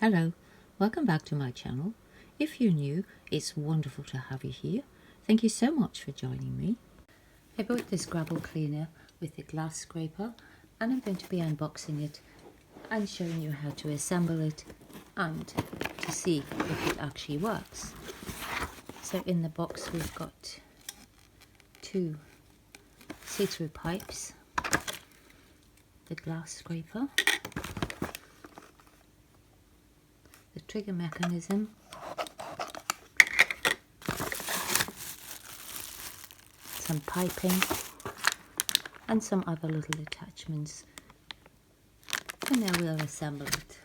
Hello, welcome back to my channel. If you're new, it's wonderful to have you here. Thank you so much for joining me. I bought this gravel cleaner with the glass scraper and I'm going to be unboxing it and showing you how to assemble it and to see if it actually works. So in the box we've got two see-through pipes, the glass scraper, the trigger mechanism, some piping and some other little attachments, and now we'll assemble it.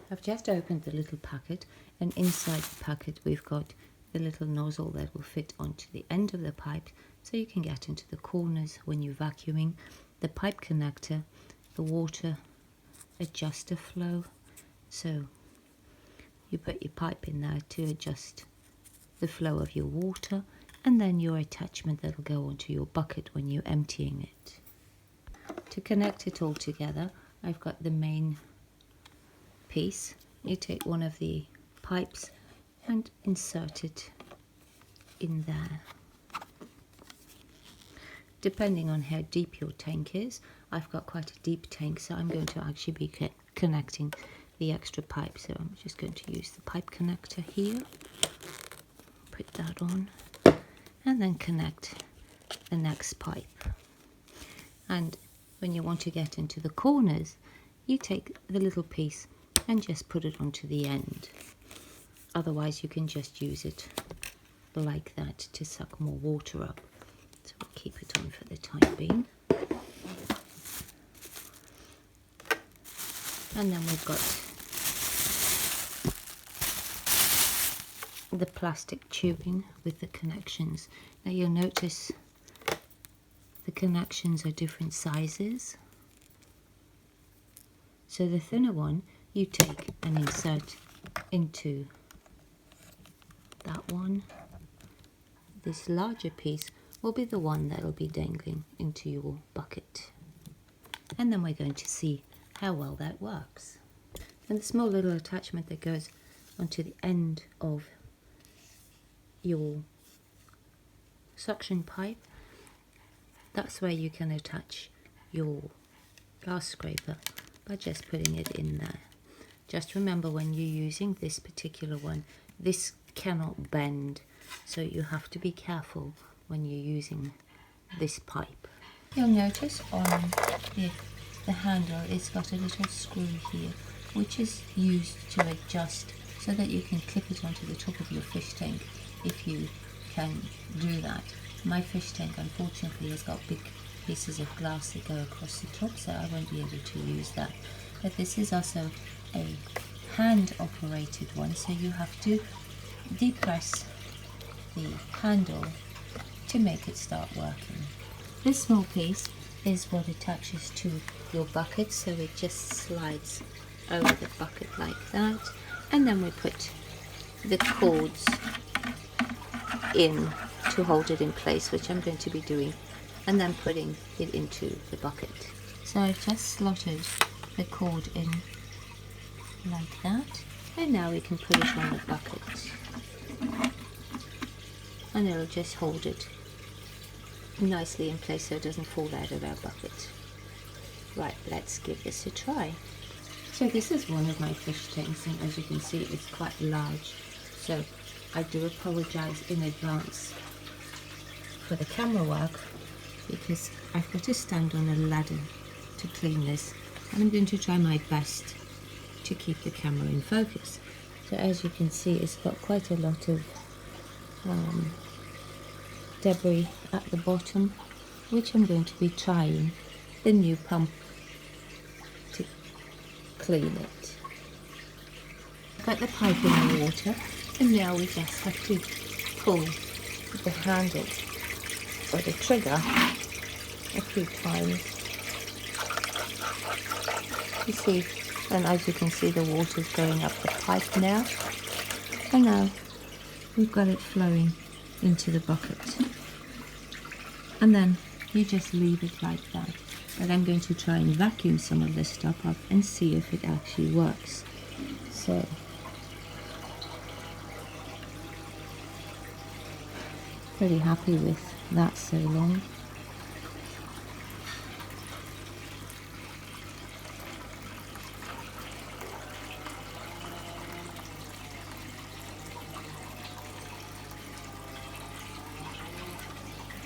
I've just opened the little packet, and inside the packet we've got the little nozzle that will fit onto the end of the pipe so you can get into the corners when you're vacuuming, the pipe connector, the water adjuster flow, so you put your pipe in there to adjust the flow of your water, and then your attachment that will go onto your bucket when you're emptying it. To connect it all together, I've got the main piece. You take one of the pipes and insert it in there. Depending on how deep your tank is, I've got quite a deep tank, so I'm going to actually be connecting the extra pipe. So I'm just going to use the pipe connector here, put that on, and then connect the next pipe. And when you want to get into the corners, you take the little piece and just put it onto the end. Otherwise you can just use it like that to suck more water up. So we'll keep it on for the time being. And then we've got the plastic tubing with the connections. Now you'll notice the connections are different sizes. So the thinner one you take and insert into that one. This larger piece will be the one that will be dangling into your bucket. And then we're going to see how well that works. And the small little attachment that goes onto the end of your suction pipe, that's where you can attach your glass scraper by just putting it in there. Just remember, when you're using this particular one, this cannot bend, so you have to be careful when you're using this pipe. You'll notice on the handle it's got a little screw here which is used to adjust so that you can clip it onto the top of your fish tank if you can do that. My fish tank unfortunately has got big pieces of glass that go across the top, so I won't be able to use that. But this is also a hand operated one, so you have to depress the handle to make it start working. This small piece is what attaches to your bucket, so it just slides over the bucket like that, and then we put the cords in to hold it in place, which I'm going to be doing, and then putting it into the bucket. So I've just slotted the cord in like that, and now we can put it on the bucket, and it'll just hold it nicely in place so it doesn't fall out of our bucket. Right, let's give this a try. So this is one of my fish tanks, and as you can see it's quite large, so I do apologize in advance for the camera work because I've got to stand on a ladder to clean this, and I'm going to try my best to keep the camera in focus. So as you can see, it's got quite a lot of debris at the bottom, which I'm going to be trying the new pump to clean it. Got the pipe in the water, and now we just have to pull the handle or the trigger a few times. You see, and as you can see, the water's going up the pipe now, and now we've got it flowing into the bucket, and then you just leave it like that. But I'm going to try and vacuum some of this stuff up and see if it actually works. So Pretty happy with that so long.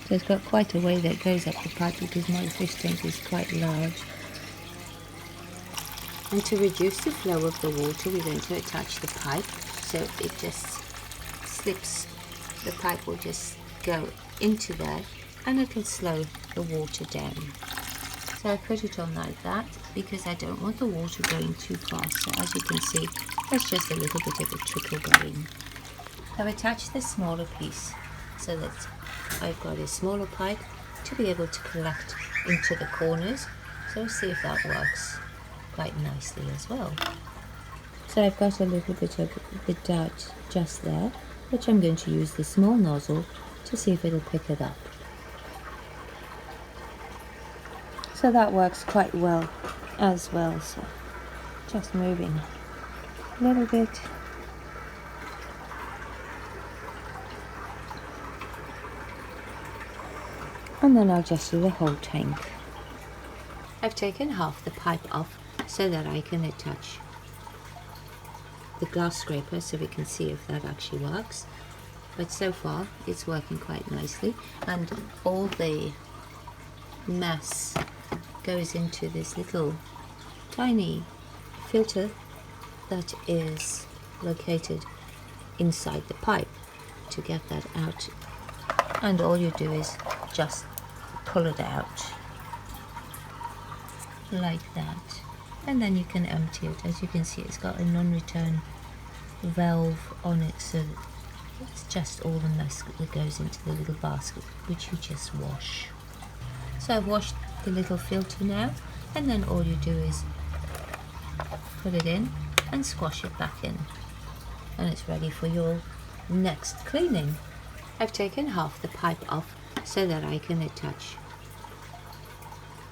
So it's got quite a way that goes up the pipe because my fish tank is quite large. And to reduce the flow of the water, we're going to attach the pipe so it just slips. The pipe will just go into there and it'll slow the water down. So I put it on like that because I don't want the water going too fast. So as you can see, there's just a little bit of a trickle going. I've attached the smaller piece so that I've got a smaller pipe to be able to collect into the corners. So we'll see if that works quite nicely as well. So I've got a little bit of the dirt just there, which I'm going to use the small nozzle to see if it'll pick it up. So that works quite well as well. So just moving a little bit. And then I'll just do the whole tank. I've taken half the pipe off so that I can attach the glass scraper so we can see if that actually works. But so far it's working quite nicely, and all the mess goes into this little tiny filter that is located inside the pipe to get that out. And all you do is just pull it out like that, and then you can empty it. As you can see, it's got a non-return valve on it, so it's just all the mess that goes into the little basket, which you just wash. So I've washed the little filter now, and then all you do is put it in and squash it back in, and it's ready for your next cleaning. I've taken half the pipe off so that I can attach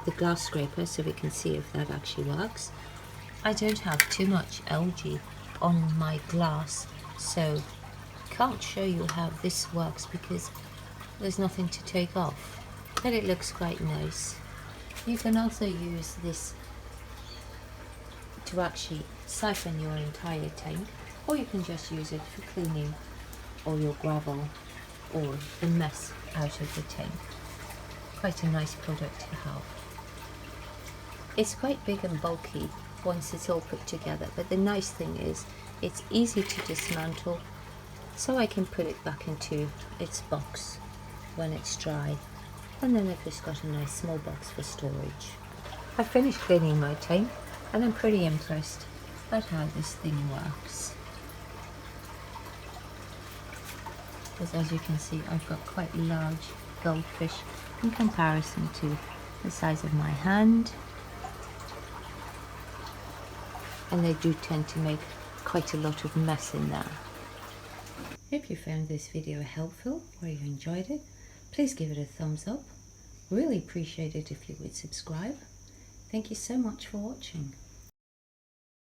the glass scraper so we can see if that actually works. I don't have too much algae on my glass, so can't show you how this works because there's nothing to take off, but it looks quite nice. You can also use this to actually siphon your entire tank, or you can just use it for cleaning all your gravel or the mess out of the tank. Quite a nice product to have. It's quite big and bulky once it's all put together, but the nice thing is it's easy to dismantle, so I can put it back into its box when it's dry, and then I've just got a nice small box for storage. I've finished cleaning my tank and I'm pretty impressed at how this thing works. Because as you can see, I've got quite large goldfish in comparison to the size of my hand, and they do tend to make quite a lot of mess in there. If you found this video helpful or you enjoyed it, please give it a thumbs up. Really appreciate it if you would subscribe. Thank you so much for watching.